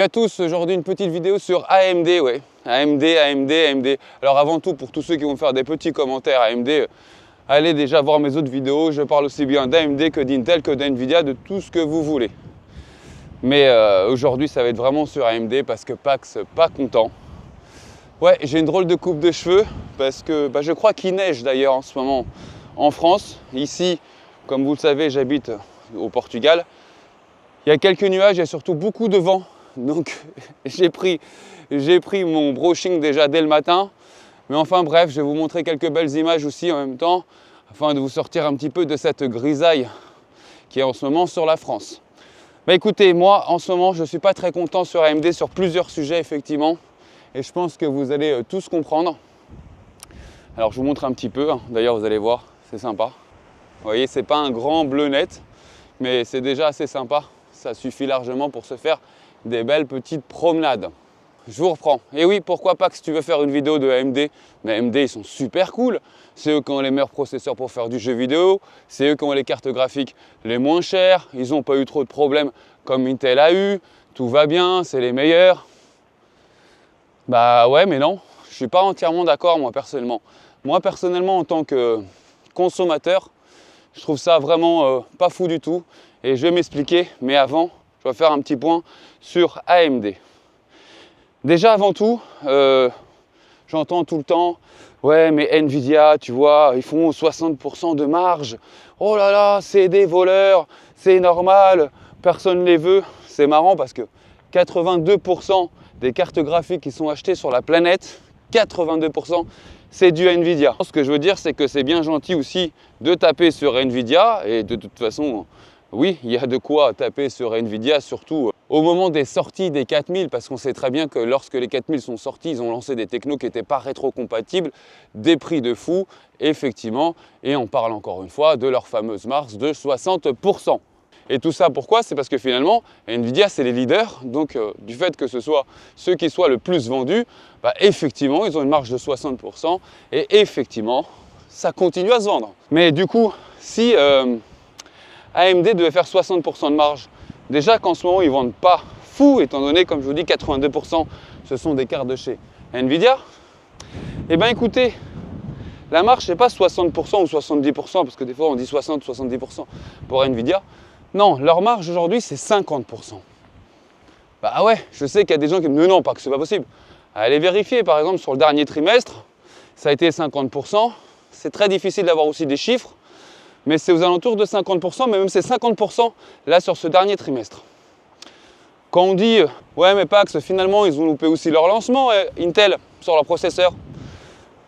À tous, aujourd'hui une petite vidéo sur AMD, ouais. AMD. Alors avant tout, pour tous ceux qui vont faire des petits commentaires AMD, allez déjà voir mes autres vidéos. Je parle aussi bien d'AMD que d'Intel, que d'NVIDIA, de tout ce que vous voulez. Mais aujourd'hui, ça va être vraiment sur AMD parce que Pax, pas content. Ouais, j'ai une drôle de coupe de cheveux parce que je crois qu'il neige d'ailleurs en ce moment en France. Ici, comme vous le savez, j'habite au Portugal. Il y a quelques nuages et surtout beaucoup de vent. Donc j'ai pris mon brushing déjà dès le matin. Mais enfin bref, je vais vous montrer quelques belles images aussi en même temps, afin de vous sortir un petit peu de cette grisaille qui est en ce moment sur la France. Écoutez, moi en ce moment je ne suis pas très content sur AMD sur plusieurs sujets effectivement. Et je pense que vous allez tous comprendre. Alors je vous montre un petit peu, hein. D'ailleurs vous allez voir, c'est sympa. Vous voyez, c'est pas un grand bleu net, mais c'est déjà assez sympa. Ça suffit largement pour se faire des belles petites promenades. Je vous reprends. Et oui, pourquoi pas que si tu veux faire une vidéo de AMD, mais AMD ils sont super cool. C'est eux qui ont les meilleurs processeurs pour faire du jeu vidéo, c'est eux qui ont les cartes graphiques les moins chères, ils n'ont pas eu trop de problèmes comme Intel a eu, tout va bien, c'est les meilleurs. Bah ouais, mais non, je suis pas entièrement d'accord moi personnellement. Moi personnellement en tant que consommateur, je trouve ça vraiment pas fou du tout. Et je vais m'expliquer, mais avant, je vais faire un petit point sur AMD. Déjà avant tout, j'entends tout le temps, ouais mais Nvidia, tu vois, ils font 60% de marge. Oh là là, c'est des voleurs, c'est normal, personne ne les veut. C'est marrant parce que 82% des cartes graphiques qui sont achetées sur la planète, 82%, c'est du Nvidia. Ce que je veux dire, c'est que c'est bien gentil aussi de taper sur Nvidia, et de toute façon, oui, il y a de quoi taper sur Nvidia, surtout au moment des sorties des 4000, parce qu'on sait très bien que lorsque les 4000 sont sortis, ils ont lancé des technos qui n'étaient pas rétrocompatibles, des prix de fou, effectivement, et on parle encore une fois de leur fameuse marge de 60%. Et tout ça, pourquoi? C'est parce que finalement, Nvidia, c'est les leaders, donc du fait que ce soit ceux qui soient le plus vendus, effectivement, ils ont une marge de 60%, et effectivement, ça continue à se vendre. Mais du coup, si AMD devait faire 60% de marge, déjà qu'en ce moment, ils ne vendent pas fou, étant donné, comme je vous dis, 82%, ce sont des cartes de chez Nvidia, eh bien écoutez, la marge, ce n'est pas 60% ou 70%, parce que des fois, on dit 60-70% pour Nvidia. Non, leur marge aujourd'hui, c'est 50%. Bah ouais, je sais qu'il y a des gens qui me disent non, pas que c'est pas possible. Allez vérifier, par exemple, sur le dernier trimestre, ça a été 50%. C'est très difficile d'avoir aussi des chiffres, mais c'est aux alentours de 50%, mais même c'est 50% là sur ce dernier trimestre. Quand on dit, ouais mais Pax, finalement, ils ont loupé aussi leur lancement, Intel, sur leur processeur.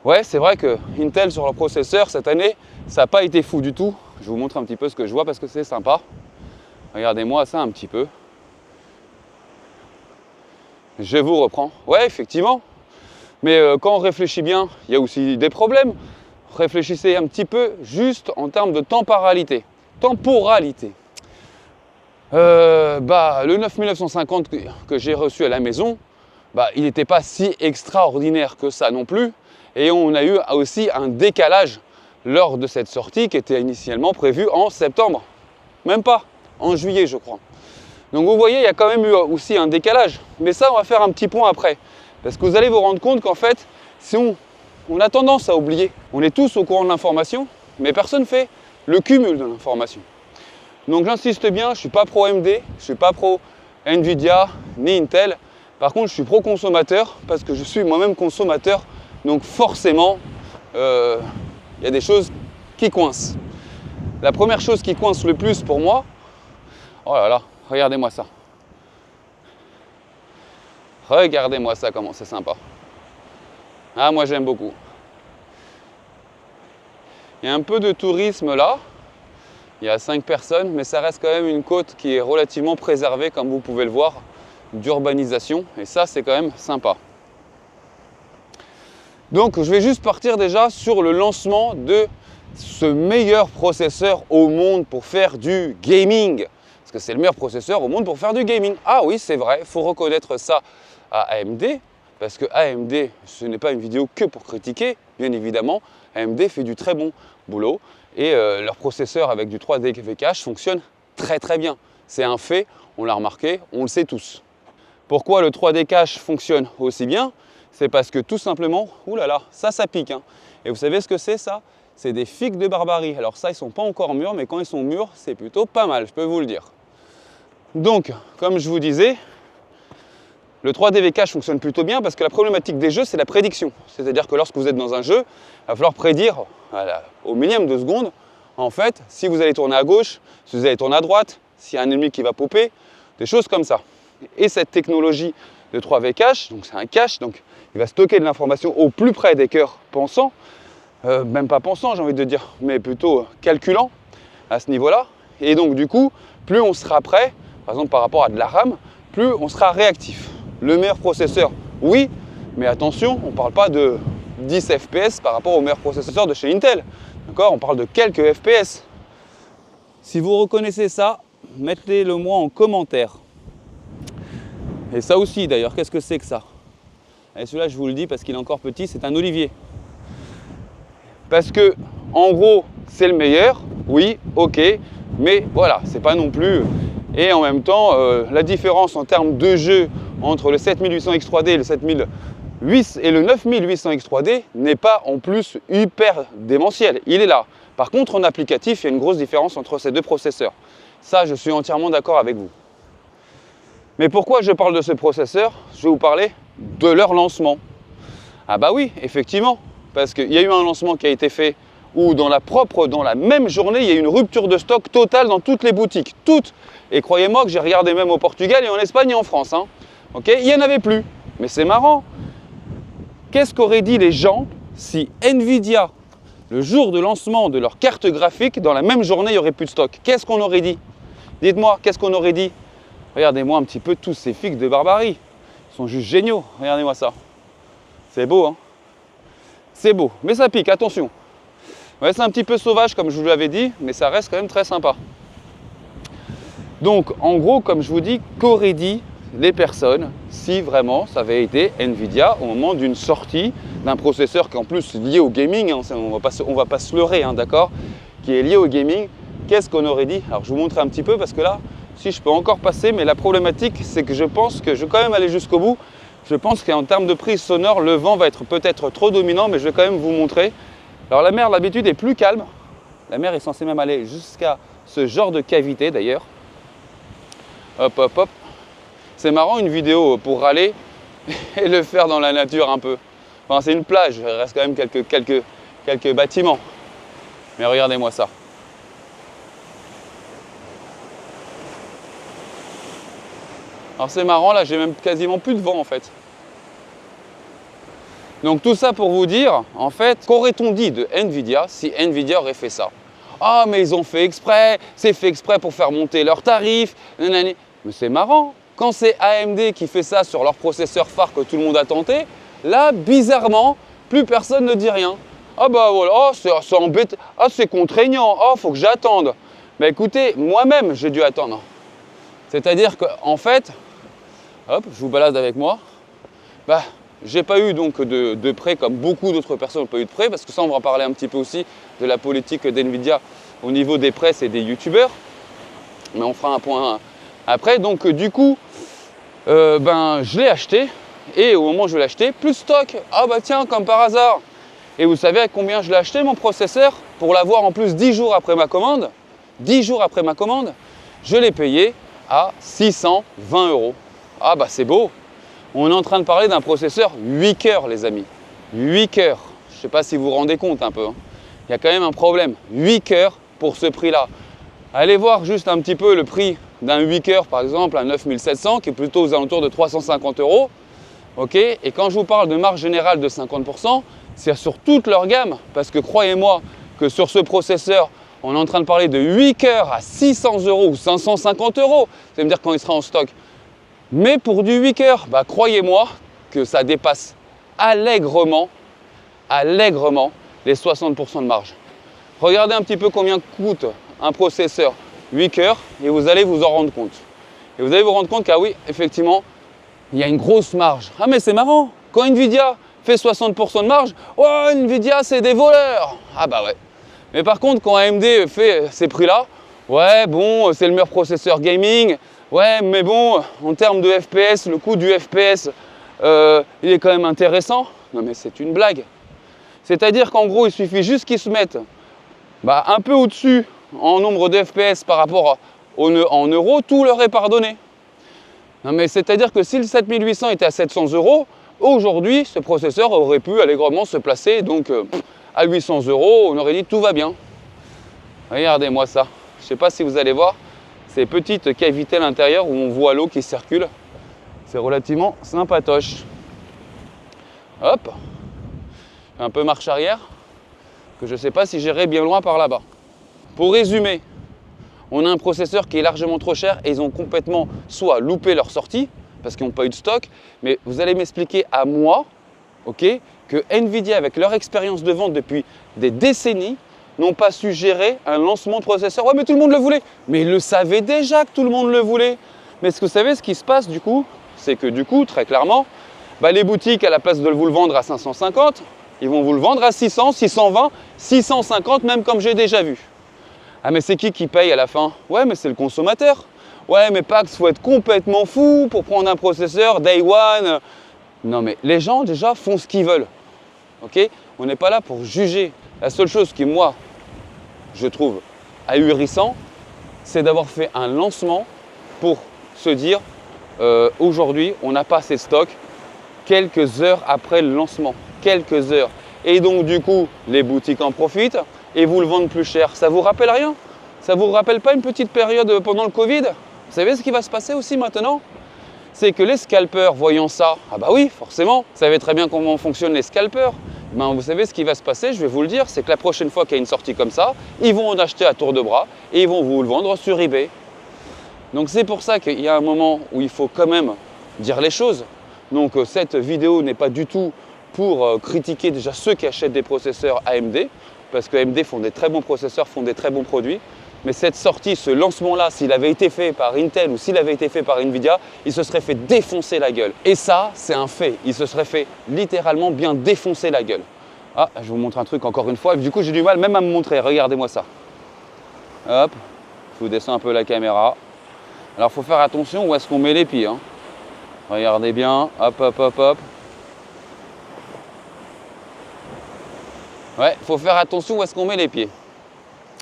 Ouais, c'est vrai que Intel sur leur processeur, cette année, ça n'a pas été fou du tout. Je vous montre un petit peu ce que je vois parce que c'est sympa. Regardez-moi ça un petit peu. Je vous reprends. Ouais, effectivement. Mais quand on réfléchit bien, il y a aussi des problèmes. Réfléchissez un petit peu juste en termes de temporalité. Le 9950 que j'ai reçu à la maison, il n'était pas si extraordinaire que ça non plus. Et on a eu aussi un décalage lors de cette sortie qui était initialement prévue en septembre. Même pas, en juillet je crois. Donc vous voyez, il y a quand même eu aussi un décalage. Mais ça, on va faire un petit point après. Parce que vous allez vous rendre compte qu'en fait, si on a tendance à oublier. On est tous au courant de l'information, mais personne ne fait le cumul de l'information. Donc j'insiste bien, je ne suis pas pro AMD, je ne suis pas pro Nvidia, ni Intel. Par contre, je suis pro consommateur, parce que je suis moi-même consommateur. Donc forcément, il y a des choses qui coincent. La première chose qui coince le plus pour moi, oh là là, regardez-moi ça. Regardez-moi ça, comment c'est sympa. Ah, moi j'aime beaucoup. Il y a un peu de tourisme là. Il y a 5 personnes, mais ça reste quand même une côte qui est relativement préservée, comme vous pouvez le voir, d'urbanisation. Et ça, c'est quand même sympa. Donc, je vais juste partir déjà sur le lancement de ce meilleur processeur au monde pour faire du gaming. Parce que c'est le meilleur processeur au monde pour faire du gaming. Ah oui, c'est vrai, il faut reconnaître ça à AMD. Parce que AMD, ce n'est pas une vidéo que pour critiquer, bien évidemment. AMD fait du très bon boulot et leur processeur avec du 3D cache fonctionne très très bien. C'est un fait, on l'a remarqué, on le sait tous. Pourquoi le 3D cache fonctionne aussi bien? C'est parce que tout simplement, oulala, ça pique. Hein. Et vous savez ce que c'est ça? C'est des figues de Barbarie. Alors ça, ils ne sont pas encore mûrs, mais quand ils sont mûrs, c'est plutôt pas mal, je peux vous le dire. Donc, comme je vous disais, le 3D cache fonctionne plutôt bien parce que la problématique des jeux, c'est la prédiction. C'est-à-dire que lorsque vous êtes dans un jeu, il va falloir prédire au millième de seconde, en fait, si vous allez tourner à gauche, si vous allez tourner à droite, s'il y a un ennemi qui va popper, des choses comme ça. Et cette technologie de 3V cache, donc c'est un cache, donc il va stocker de l'information au plus près des cœurs pensants, même pas pensants j'ai envie de dire, mais plutôt calculant à ce niveau-là. Et donc du coup, plus on sera prêt, par exemple par rapport à de la RAM, plus on sera réactif. Le meilleur processeur, oui, mais attention, on ne parle pas de 10 FPS par rapport au meilleur processeur de chez Intel. D'accord ? On parle de quelques FPS. Si vous reconnaissez ça, mettez-le moi en commentaire. Et ça aussi d'ailleurs, qu'est-ce que c'est que ça? Et celui-là, je vous le dis parce qu'il est encore petit, c'est un olivier. Parce que, en gros, c'est le meilleur, oui, ok, mais voilà, c'est pas non plus. Et en même temps, la différence en termes de jeu entre le 7800X3D et le 7008 et le 9800X3D n'est pas en plus hyper démentiel. Il est là. Par contre, en applicatif, il y a une grosse différence entre ces deux processeurs. Ça, je suis entièrement d'accord avec vous. Mais pourquoi je parle de ce processeur? Je vais vous parler de leur lancement. Ah bah oui, effectivement, parce qu'il y a eu un lancement qui a été fait où dans la même journée, il y a eu une rupture de stock totale dans toutes les boutiques. Toutes. Et croyez-moi que j'ai regardé même au Portugal et en Espagne et en France. Hein. Okay, il n'y en avait plus. Mais c'est marrant. Qu'est-ce qu'auraient dit les gens si Nvidia, le jour de lancement de leur carte graphique, dans la même journée, il n'y aurait plus de stock? Qu'est-ce qu'on aurait dit? Dites-moi, qu'est-ce qu'on aurait dit? Regardez-moi un petit peu tous ces figues de Barbarie. Ils sont juste géniaux. Regardez-moi ça. C'est beau, hein? C'est beau. Mais ça pique, attention. Ouais, c'est un petit peu sauvage, comme je vous l'avais dit, mais ça reste quand même très sympa. Donc, en gros, comme je vous dis, qu'auraient dit les personnes si vraiment ça avait été Nvidia au moment d'une sortie d'un processeur qui est en plus lié au gaming, hein, on va pas se leurrer, hein, d'accord, qui est lié au gaming? Qu'est-ce qu'on aurait dit? Alors, je vous montre un petit peu parce que là, si je peux encore passer, mais la problématique, c'est que je pense que je vais quand même aller jusqu'au bout. Je pense qu'en termes de prise sonore, le vent va être peut-être trop dominant, mais je vais quand même vous montrer. Alors la mer, d'habitude, est plus calme. La mer est censée même aller jusqu'à ce genre de cavité, d'ailleurs. Hop, hop, hop. C'est marrant, une vidéo pour râler et le faire dans la nature un peu. Enfin, c'est une plage, il reste quand même quelques bâtiments. Mais regardez-moi ça. Alors c'est marrant, là j'ai même quasiment plus de vent en fait. Donc tout ça pour vous dire, en fait, qu'aurait-on dit de Nvidia si Nvidia aurait fait ça? Ah mais ils ont fait exprès, c'est fait exprès pour faire monter leurs tarifs, nanani. Mais c'est marrant, quand c'est AMD qui fait ça sur leur processeur phare que tout le monde a tenté, là bizarrement, plus personne ne dit rien. Ah bah voilà, oh, c'est embêtant, ah c'est contraignant, oh faut que j'attende. Mais écoutez, moi-même j'ai dû attendre. C'est-à-dire qu'en fait, hop, je vous balade avec moi, bah, j'ai pas eu donc de prêt comme beaucoup d'autres personnes n'ont pas eu de prêt, parce que ça on va parler un petit peu aussi de la politique d'Nvidia au niveau des presse et des youtubeurs, mais on fera un point après. Donc du coup, je l'ai acheté, et au moment où je l'ai acheté, plus de stock. Ah bah tiens, comme par hasard. Et vous savez à combien je l'ai acheté mon processeur? Pour l'avoir en plus 10 jours après ma commande, 10 jours après ma commande, je l'ai payé à 620 €. Ah bah c'est beau. On est en train de parler d'un processeur 8 cœurs les amis. 8 cœurs. Je ne sais pas si vous vous rendez compte un peu. Hein. Il y a quand même un problème. 8 cœurs pour ce prix-là. Allez voir juste un petit peu le prix d'un 8 cœurs par exemple, un 9700 qui est plutôt aux alentours de 350 €. Okay, et quand je vous parle de marge générale de 50%, c'est sur toute leur gamme. Parce que croyez-moi que sur ce processeur, on est en train de parler de 8 cœurs à 600 € ou 550 €. Ça veut me dire quand il sera en stock. Mais pour du 8 cœurs, bah, croyez-moi que ça dépasse allègrement les 60% de marge. Regardez un petit peu combien coûte un processeur 8 cœurs et vous allez vous en rendre compte. Et vous allez vous rendre compte qu'ah oui, effectivement, il y a une grosse marge. Ah mais c'est marrant, quand Nvidia fait 60% de marge, oh Nvidia c'est des voleurs. Ah bah ouais. Mais par contre quand AMD fait ces prix-là, ouais bon c'est le meilleur processeur gaming, Ouais, mais bon, en termes de FPS, le coût du FPS, il est quand même intéressant. Non mais c'est une blague. C'est-à-dire qu'en gros, il suffit juste qu'ils se mettent un peu au-dessus en nombre de FPS par rapport en euros, tout leur est pardonné. Non mais c'est-à-dire que si le 7800 était à 700 €, aujourd'hui, ce processeur aurait pu allègrement se placer donc à 800 €, on aurait dit tout va bien. Regardez-moi ça. Je ne sais pas si vous allez voir ces petites cavités à l'intérieur où on voit l'eau qui circule. C'est relativement sympatoche. Hop, un peu marche arrière, que je ne sais pas si j'irai bien loin par là-bas. Pour résumer, on a un processeur qui est largement trop cher et ils ont complètement soit loupé leur sortie, parce qu'ils n'ont pas eu de stock, mais vous allez m'expliquer à moi, ok, que Nvidia, avec leur expérience de vente depuis des décennies, n'ont pas su gérer un lancement de processeur. Ouais, mais tout le monde le voulait. Mais ils le savaient déjà que tout le monde le voulait. Mais est-ce que vous savez ce qui se passe du coup? C'est que du coup, très clairement, les boutiques, à la place de vous le vendre à 550, ils vont vous le vendre à 600, 620, 650, même comme j'ai déjà vu. Ah mais c'est qui paye à la fin? Ouais, mais c'est le consommateur. Ouais, mais Pax, faut être complètement fou pour prendre un processeur Day One. Non mais les gens déjà font ce qu'ils veulent. Ok? On n'est pas là pour juger. La seule chose qui, moi, je trouve ahurissant, c'est d'avoir fait un lancement pour se dire aujourd'hui, on n'a pas assez de stock quelques heures après le lancement. Quelques heures. Et donc, du coup, les boutiques en profitent et vous le vendent plus cher. Ça vous rappelle rien? Ça vous rappelle pas une petite période pendant le Covid? Vous savez ce qui va se passer aussi maintenant? C'est que les scalpeurs, voyant ça, ah bah oui, forcément, vous savez très bien comment fonctionnent les scalpeurs. Vous savez ce qui va se passer, je vais vous le dire, c'est que la prochaine fois qu'il y a une sortie comme ça, ils vont en acheter à tour de bras et ils vont vous le vendre sur eBay. Donc c'est pour ça qu'il y a un moment où il faut quand même dire les choses. Donc cette vidéo n'est pas du tout pour critiquer déjà ceux qui achètent des processeurs AMD, parce que AMD font des très bons processeurs, font des très bons produits. Mais cette sortie, ce lancement-là, s'il avait été fait par Intel ou s'il avait été fait par Nvidia, il se serait fait défoncer la gueule. Et ça, c'est un fait. Il se serait fait littéralement bien défoncer la gueule. Ah, je vous montre un truc encore une fois. Du coup, j'ai du mal même à me montrer. Regardez-moi ça. Hop, je vous descends un peu la caméra. Alors, il faut faire attention où est-ce qu'on met les pieds. Hein. Regardez bien. Hop, hop, hop, hop. Ouais, il faut faire attention où est-ce qu'on met les pieds.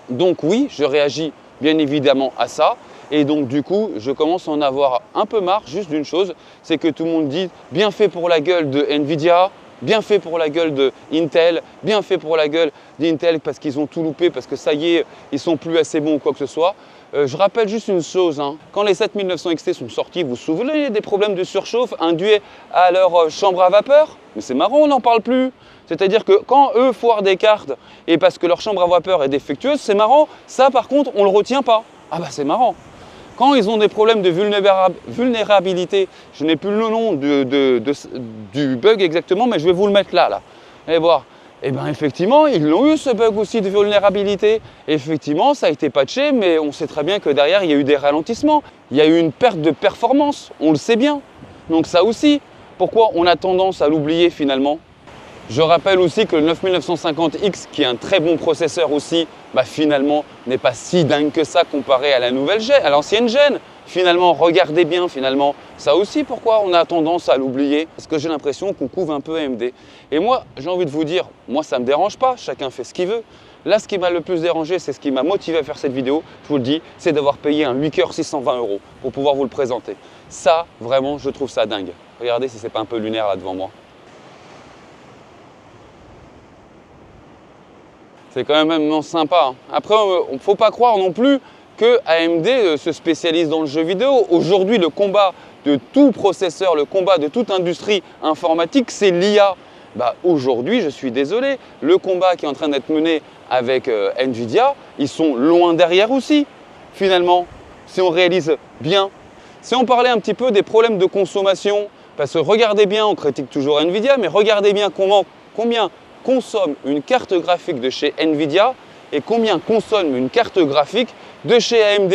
Donc oui, je réagis bien évidemment à ça et donc du coup, je commence à en avoir un peu marre juste d'une chose, c'est que tout le monde dit bien fait pour la gueule de Nvidia, bien fait pour la gueule de Intel, bien fait pour la gueule d'Intel parce qu'ils ont tout loupé, parce que ça y est, ils sont plus assez bons ou quoi que ce soit. Je rappelle juste une chose, hein. Quand les 7900 XT sont sortis, vous vous souvenez des problèmes de surchauffe induits à leur chambre à vapeur? Mais c'est marrant, on n'en parle plus. C'est-à-dire que quand eux foirent des cartes et parce que leur chambre à vapeur est défectueuse, c'est marrant. Ça, par contre, on ne le retient pas. Ah bah c'est marrant. Quand ils ont des problèmes de vulnérabilité, je n'ai plus le nom du bug exactement, mais je vais vous le mettre là. Allez voir. Eh bien effectivement, ils l'ont eu ce bug aussi de vulnérabilité. Effectivement, ça a été patché, mais on sait très bien que derrière, il y a eu des ralentissements. Il y a eu une perte de performance, on le sait bien. Donc ça aussi, pourquoi on a tendance à l'oublier finalement? Je rappelle aussi que le 9950X, qui est un très bon processeur aussi, finalement, n'est pas si dingue que ça comparé à la nouvelle gêne, à l'ancienne gêne. Finalement, regardez bien, finalement, ça aussi, pourquoi on a tendance à l'oublier? Parce que j'ai l'impression qu'on couvre un peu AMD. Et moi, j'ai envie de vous dire, moi, ça ne me dérange pas, chacun fait ce qu'il veut. Là, ce qui m'a le plus dérangé, c'est ce qui m'a motivé à faire cette vidéo, je vous le dis, c'est d'avoir payé un 8 coeurs 620 € pour pouvoir vous le présenter. Ça, vraiment, je trouve ça dingue. Regardez si c'est pas un peu lunaire là devant moi. C'est quand même sympa. Hein. Après, il ne faut pas croire non plus que AMD se spécialise dans le jeu vidéo. Aujourd'hui, le combat de tout processeur, le combat de toute industrie informatique, c'est l'IA. Aujourd'hui, je suis désolé, le combat qui est en train d'être mené avec Nvidia, ils sont loin derrière aussi, finalement, si on réalise bien. Si on parlait un petit peu des problèmes de consommation, parce que regardez bien, on critique toujours Nvidia, mais regardez bien combien consomme une carte graphique de chez Nvidia et combien consomme une carte graphique de chez AMD.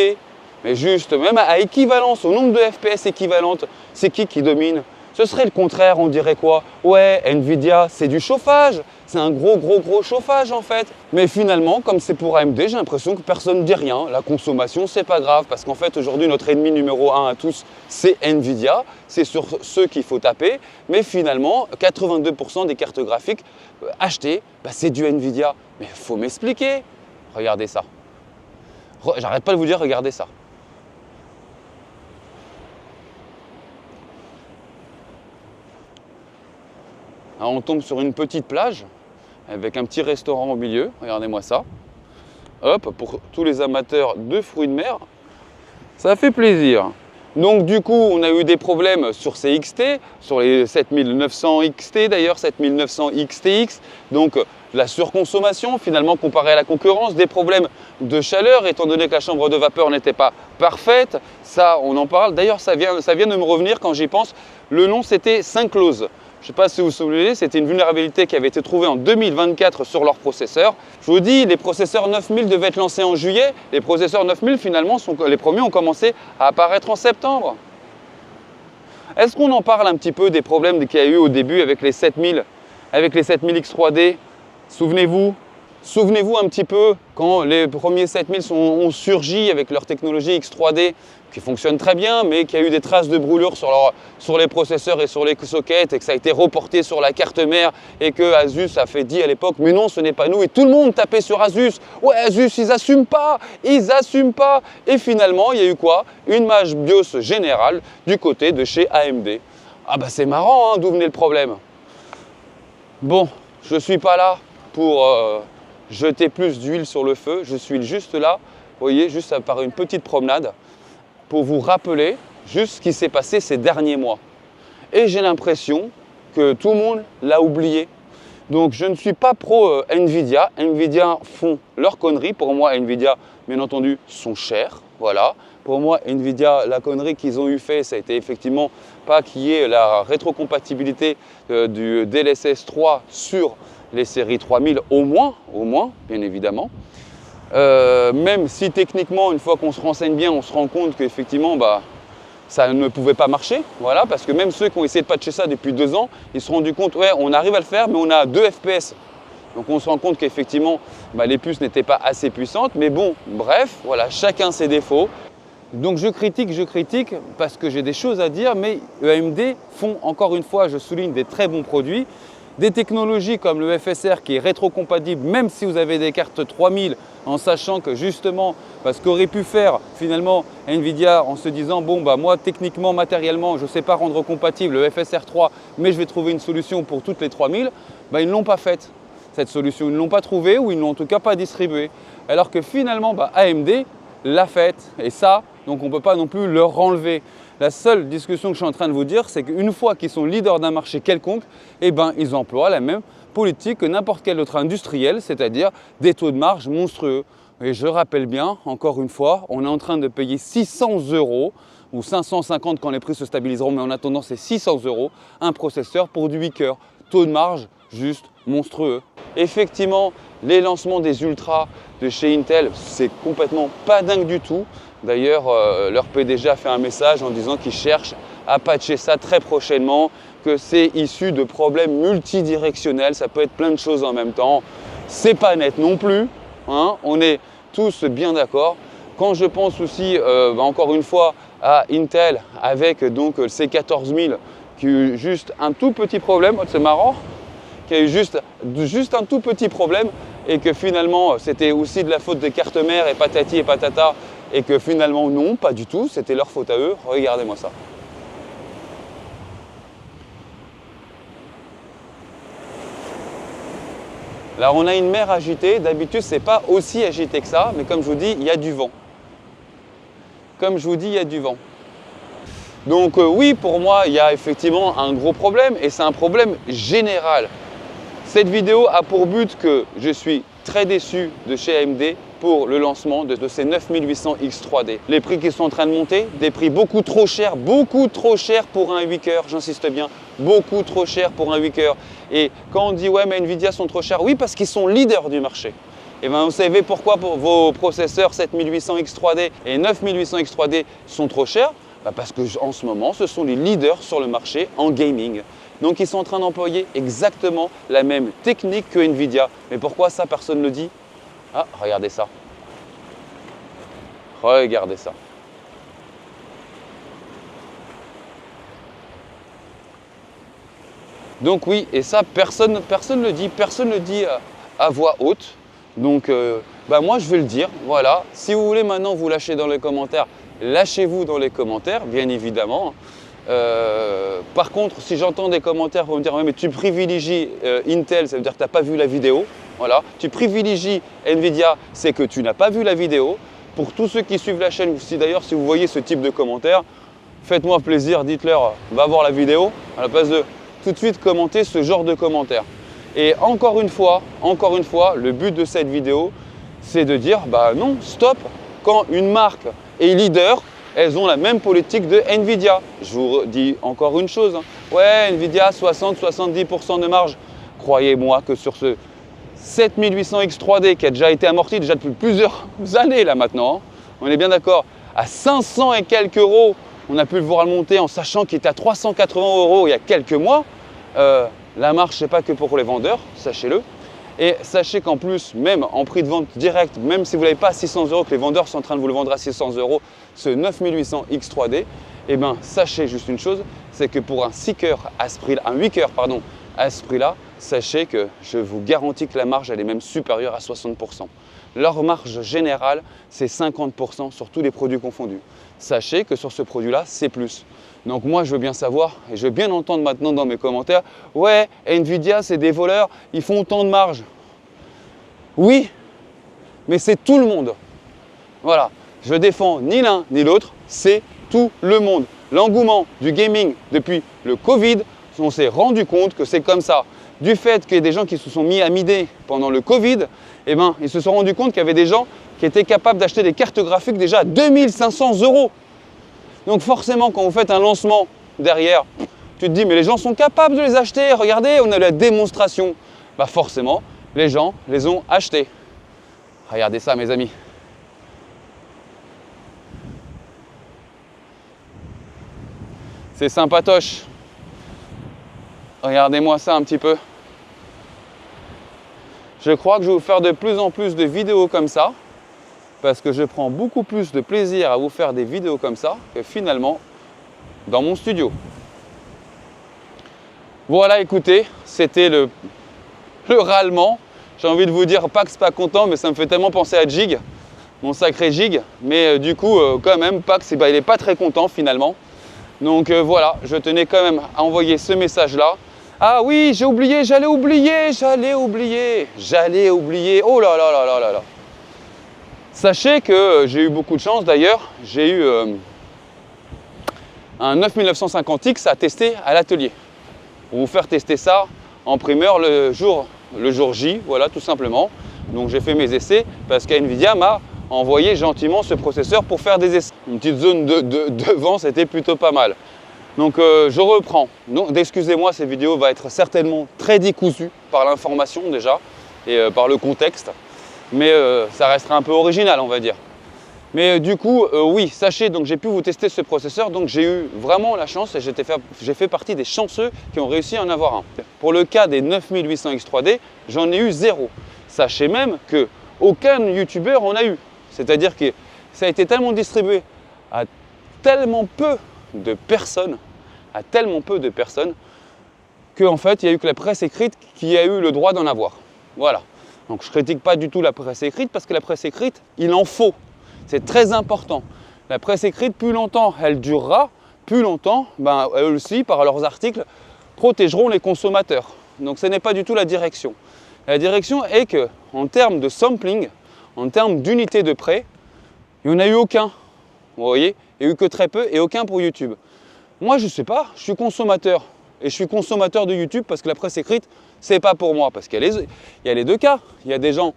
Mais juste, même à équivalence, au nombre de FPS équivalentes, c'est qui domine? Ce serait le contraire, on dirait quoi? Ouais, Nvidia, c'est du chauffage, c'est un gros chauffage en fait. Mais finalement, comme c'est pour AMD, j'ai l'impression que personne ne dit rien. La consommation, c'est pas grave, parce qu'en fait, aujourd'hui, notre ennemi numéro 1 à tous, c'est Nvidia. C'est sur ceux qu'il faut taper. Mais finalement, 82% des cartes graphiques achetées, c'est du Nvidia. Mais il faut m'expliquer. Regardez ça. J'arrête pas de vous dire, regardez ça. Alors, on tombe sur une petite plage avec un petit restaurant au milieu. Regardez-moi ça. Hop, pour tous les amateurs de fruits de mer, ça fait plaisir. Donc du coup, on a eu des problèmes sur ces XT, sur les 7900 XT d'ailleurs, 7900 XTX. Donc la surconsommation finalement comparée à la concurrence, des problèmes de chaleur étant donné que la chambre de vapeur n'était pas parfaite. Ça, on en parle. D'ailleurs, ça vient de me revenir quand j'y pense. Le nom, c'était Synclose. Je ne sais pas si vous vous souvenez, c'était une vulnérabilité qui avait été trouvée en 2024 sur leur processeur. Je vous dis, les processeurs 9000 devaient être lancés en juillet. Les processeurs 9000, finalement, les premiers ont commencé à apparaître en septembre. Est-ce qu'on en parle un petit peu des problèmes qu'il y a eu au début avec les 7000 X3D? Souvenez-vous un petit peu quand les premiers 7000 ont surgi avec leur technologie X3D qui fonctionne très bien, mais qui a eu des traces de brûlure sur les processeurs et sur les sockets et que ça a été reporté sur la carte mère et que Asus a fait dire à l'époque mais non, ce n'est pas nous, et tout le monde tapait sur Asus. Ouais, Asus, ils assument pas. Et finalement, il y a eu quoi? Une mage BIOS générale du côté de chez AMD. Ah bah c'est marrant, hein, d'où venait le problème? Bon, je suis pas là pour jeter plus d'huile sur le feu, je suis juste là, vous voyez, juste par une petite promenade, pour vous rappeler juste ce qui s'est passé ces derniers mois. Et j'ai l'impression que tout le monde l'a oublié. Donc je ne suis pas pro Nvidia. Nvidia font leurs conneries. Pour moi, Nvidia, bien entendu, sont chers. Voilà. Pour moi, Nvidia, la connerie qu'ils ont eu fait, ça a été effectivement pas qu'il y ait la rétrocompatibilité du DLSS 3 sur les séries 3000 au moins, bien évidemment. Même si techniquement, une fois qu'on se renseigne bien, on se rend compte qu'effectivement, ça ne pouvait pas marcher. Voilà, parce que même ceux qui ont essayé de patcher ça depuis 2 ans, ils se sont rendus compte, ouais, on arrive à le faire, mais on a 2 FPS. Donc on se rend compte qu'effectivement, les puces n'étaient pas assez puissantes. Mais bon, bref, voilà, chacun ses défauts. Donc je critique parce que j'ai des choses à dire, mais AMD font encore une fois, je souligne, des très bons produits. Des technologies comme le FSR qui est rétrocompatible, même si vous avez des cartes 3000, en sachant que justement, ce qu'aurait pu faire finalement Nvidia en se disant bon moi techniquement, matériellement, je ne sais pas rendre compatible le FSR 3, mais je vais trouver une solution pour toutes les 3000, ils ne l'ont pas faite. Cette solution, ils ne l'ont pas trouvée ou ils ne l'ont en tout cas pas distribuée. Alors que finalement, AMD l'a faite et ça, donc on ne peut pas non plus leur enlever. La seule discussion que je suis en train de vous dire, c'est qu'une fois qu'ils sont leaders d'un marché quelconque, ils emploient la même politique que n'importe quel autre industriel, c'est-à-dire des taux de marge monstrueux. Et je rappelle bien, encore une fois, on est en train de payer 600 € ou 550 quand les prix se stabiliseront, mais en attendant c'est 600 € un processeur pour du 8 cœurs. Taux de marge juste monstrueux. Effectivement, les lancements des Ultra de chez Intel, c'est complètement pas dingue du tout. D'ailleurs, leur PDG a fait un message en disant qu'ils cherchent à patcher ça très prochainement, que c'est issu de problèmes multidirectionnels, ça peut être plein de choses en même temps. C'est pas net non plus, hein, on est tous bien d'accord. Quand je pense aussi, encore une fois, à Intel avec donc le C14000 qui a eu juste un tout petit problème, c'est marrant, qui a eu juste un tout petit problème et que finalement c'était aussi de la faute des cartes mères et patati et patata. Et que finalement, non, pas du tout, c'était leur faute à eux. Regardez-moi ça. Là, on a une mer agitée. D'habitude, ce n'est pas aussi agité que ça, mais comme je vous dis, il y a du vent. Donc oui, pour moi, il y a effectivement un gros problème et c'est un problème général. Cette vidéo a pour but que je suis très déçu de chez AMD pour le lancement de ces 9800 X3D. Les prix qui sont en train de monter, des prix beaucoup trop chers pour un 8 cœurs, j'insiste bien, beaucoup trop cher pour un 8 cœurs. Et quand on dit ouais mais Nvidia sont trop chers, oui parce qu'ils sont leaders du marché. Et vous savez pourquoi vos processeurs 7800 X3D et 9800 X3D sont trop chers? Parce que en ce moment, ce sont les leaders sur le marché en gaming. Donc ils sont en train d'employer exactement la même technique que Nvidia. Mais pourquoi ça, personne ne le dit? Ah, regardez ça. Regardez ça. Donc oui, et ça, personne ne le dit, personne ne le dit à voix haute. Donc moi, je vais le dire, voilà. Si vous voulez maintenant vous lâcher dans les commentaires, lâchez-vous dans les commentaires, bien évidemment. Par contre, si j'entends des commentaires pour me dire ouais, mais tu privilégies Intel, ça veut dire que tu n'as pas vu la vidéo. Voilà. Tu privilégies Nvidia, c'est que tu n'as pas vu la vidéo. Pour tous ceux qui suivent la chaîne, d'ailleurs, si vous voyez ce type de commentaires, faites-moi plaisir, dites-leur, va voir la vidéo, à la place de tout de suite commenter ce genre de commentaires. Et encore une fois, le but de cette vidéo, c'est de dire, non, stop, quand une marque est leader, elles ont la même politique de Nvidia. Je vous dis encore une chose, ouais, Nvidia 60-70% de marge. Croyez-moi que sur ce 7800X 3D qui a déjà été amorti déjà depuis plusieurs années là maintenant, on est bien d'accord, à 500 et quelques euros, on a pu le voir monter en sachant qu'il était à 380 euros il y a quelques mois. La marge, c'est pas que pour les vendeurs, sachez-le. Et sachez qu'en plus, même en prix de vente direct, même si vous ne l'avez pas à 600 euros, que les vendeurs sont en train de vous le vendre à 600 euros, ce 9800X 3D, sachez juste une chose, c'est que pour un 8 cœurs à ce prix-là, sachez que je vous garantis que la marge, elle est même supérieure à 60%. Leur marge générale, c'est 50% sur tous les produits confondus. Sachez que sur ce produit-là, c'est plus. Donc moi, je veux bien savoir et je veux bien entendre maintenant dans mes commentaires, ouais, Nvidia, c'est des voleurs, ils font autant de marge. Oui, mais c'est tout le monde. Voilà, je défends ni l'un ni l'autre, c'est tout le monde. L'engouement du gaming depuis le Covid, on s'est rendu compte que c'est comme ça. Du fait qu'il y ait des gens qui se sont mis à mider pendant le Covid, ils se sont rendus compte qu'il y avait des gens qui étaient capables d'acheter des cartes graphiques déjà à 2500 euros. Donc forcément, quand vous faites un lancement derrière, tu te dis, mais les gens sont capables de les acheter. Regardez, on a la démonstration. Forcément, les gens les ont achetés. Regardez ça, mes amis. C'est sympatoche. Regardez-moi ça un petit peu. Je crois que je vais vous faire de plus en plus de vidéos comme ça, parce que je prends beaucoup plus de plaisir à vous faire des vidéos comme ça que finalement dans mon studio. Voilà, écoutez, c'était le râlement. J'ai envie de vous dire Pax pas content, mais ça me fait tellement penser à Jig, mon sacré Jig. Mais du coup, quand même, Pax, il n'est pas très content finalement. Donc voilà, je tenais quand même à envoyer ce message-là. Ah oui, j'ai oublié, j'allais oublier. Oh là là là là là là. Sachez que j'ai eu beaucoup de chance d'ailleurs. J'ai eu un 9950X à tester à l'atelier. Pour vous faire tester ça en primeur le jour J, voilà tout simplement. Donc j'ai fait mes essais parce qu'NVIDIA m'a envoyé gentiment ce processeur pour faire des essais. Une petite zone de vent, c'était plutôt pas mal. Donc je reprends. Excusez-moi, cette vidéo va être certainement très décousue par l'information déjà et par le contexte. Mais ça restera un peu original, on va dire. Mais du coup, oui, sachez, donc j'ai pu vous tester ce processeur. Donc j'ai eu vraiment la chance et j'ai fait partie des chanceux qui ont réussi à en avoir un. Pour le cas des 9800X 3D, j'en ai eu 0. Sachez même qu'aucun youtubeur en a eu. C'est-à-dire que ça a été tellement distribué à tellement peu de personnes, qu'en fait, il n'y a eu que la presse écrite qui a eu le droit d'en avoir. Voilà. Donc je ne critique pas du tout la presse écrite parce que la presse écrite, il en faut. C'est très important. La presse écrite, plus longtemps elle durera, plus longtemps, eux aussi, par leurs articles, protégeront les consommateurs. Donc ce n'est pas du tout la direction. La direction est qu'en termes de sampling, en termes d'unité de prêt, il n'y en a eu aucun. Vous voyez, il n'y a eu que très peu et aucun pour YouTube. Moi, je ne sais pas, je suis consommateur. Et je suis consommateur de YouTube parce que la presse écrite, c'est pas pour moi. Parce qu'il y a les deux cas. Il y a des gens,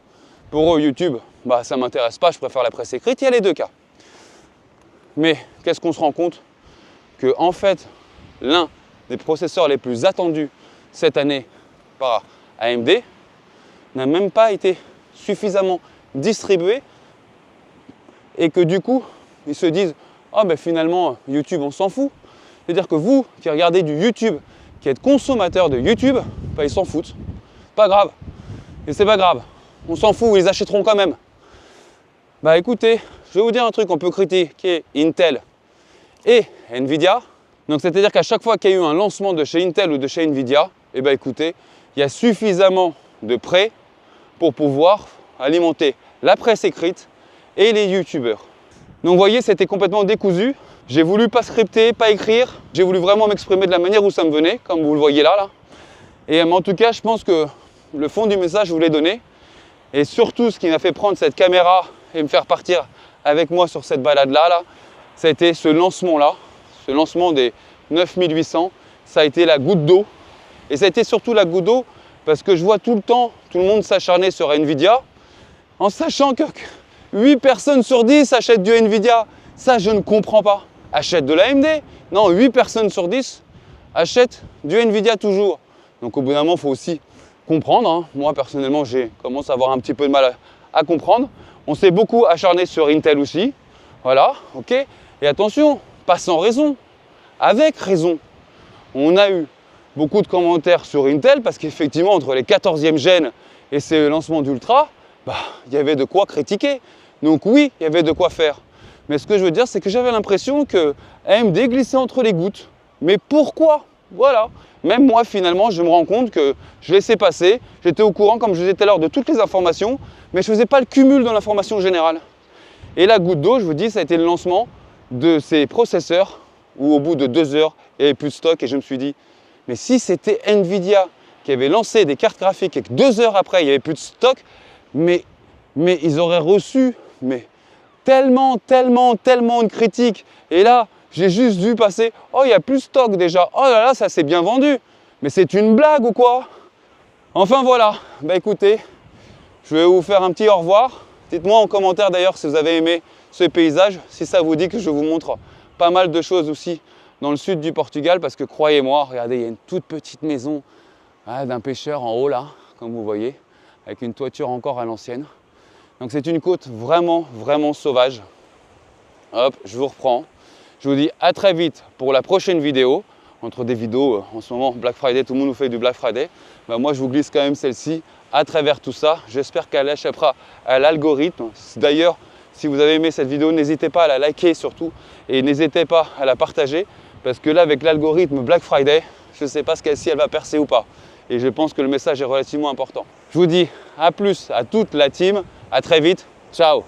pour eux, YouTube, ça ne m'intéresse pas, je préfère la presse écrite. Il y a les deux cas. Mais qu'est-ce qu'on se rend compte? Que en fait, l'un des processeurs les plus attendus cette année par AMD n'a même pas été suffisamment distribué et que du coup, ils se disent ah ben finalement YouTube on s'en fout. C'est-à-dire que vous qui regardez du YouTube, qui êtes consommateur de YouTube, ben ils s'en foutent. Pas grave. Et c'est pas grave. On s'en fout, ils achèteront quand même. Bah écoutez, je vais vous dire un truc, on peut critiquer Intel et Nvidia. Donc c'est-à-dire qu'à chaque fois qu'il y a eu un lancement de chez Intel ou de chez Nvidia, eh ben écoutez, il y a suffisamment de prêts pour pouvoir alimenter la presse écrite et les youtubeurs. Donc vous voyez, c'était complètement décousu. J'ai voulu pas scripter, pas écrire. J'ai voulu vraiment m'exprimer de la manière où ça me venait, comme vous le voyez là. Et en tout cas, je pense que le fond du message, je vous l'ai donné. Et surtout, ce qui m'a fait prendre cette caméra et me faire partir avec moi sur cette balade-là, ça a été ce lancement-là, ce lancement des 9800. Ça a été la goutte d'eau. Et ça a été surtout la goutte d'eau parce que je vois tout le temps tout le monde s'acharner sur Nvidia en sachant que 8 personnes sur 10 achètent du Nvidia. Ça, je ne comprends pas. Achètent de l'AMD. Non, 8 personnes sur 10 achètent du Nvidia toujours. Donc au bout d'un moment, il faut aussi comprendre. Hein. Moi, personnellement, j'ai commencé à avoir un petit peu de mal à comprendre. On s'est beaucoup acharné sur Intel aussi. Voilà, ok. Et attention, pas sans raison. Avec raison. On a eu beaucoup de commentaires sur Intel parce qu'effectivement, entre les 14e gènes et ces lancements d'Ultra, il y avait de quoi critiquer. Donc oui, il y avait de quoi faire. Mais ce que je veux dire, c'est que j'avais l'impression que AMD glissait entre les gouttes. Mais pourquoi? Voilà. Même moi, finalement, je me rends compte que je laissais passer. J'étais au courant, comme je disais tout à l'heure, de toutes les informations, mais je ne faisais pas le cumul de l'information générale. Et la goutte d'eau, je vous dis, ça a été le lancement de ces processeurs où au bout de 2 heures, il n'y avait plus de stock. Et je me suis dit, mais si c'était Nvidia qui avait lancé des cartes graphiques et que 2 heures après, il n'y avait plus de stock, mais ils auraient reçu tellement de critiques. Et là, j'ai juste vu passer, oh, il n'y a plus de stock déjà. Oh là là, ça s'est bien vendu. Mais c'est une blague ou quoi? Enfin voilà, écoutez, je vais vous faire un petit au revoir. Dites-moi en commentaire d'ailleurs si vous avez aimé ce paysage, si ça vous dit que je vous montre pas mal de choses aussi dans le sud du Portugal, parce que croyez-moi, regardez, il y a une toute petite maison d'un pêcheur en haut là, comme vous voyez, avec une toiture encore à l'ancienne. Donc c'est une côte vraiment sauvage. Hop, je vous reprends. Je vous dis à très vite pour la prochaine vidéo. Entre des vidéos, en ce moment, Black Friday, tout le monde nous fait du Black Friday. Moi, je vous glisse quand même celle-ci à travers tout ça. J'espère qu'elle échappera à l'algorithme. D'ailleurs, si vous avez aimé cette vidéo, n'hésitez pas à la liker surtout. Et n'hésitez pas à la partager. Parce que là, avec l'algorithme Black Friday, je ne sais pas si elle va percer ou pas. Et je pense que le message est relativement important. Je vous dis à plus à toute la team. À très vite. Ciao.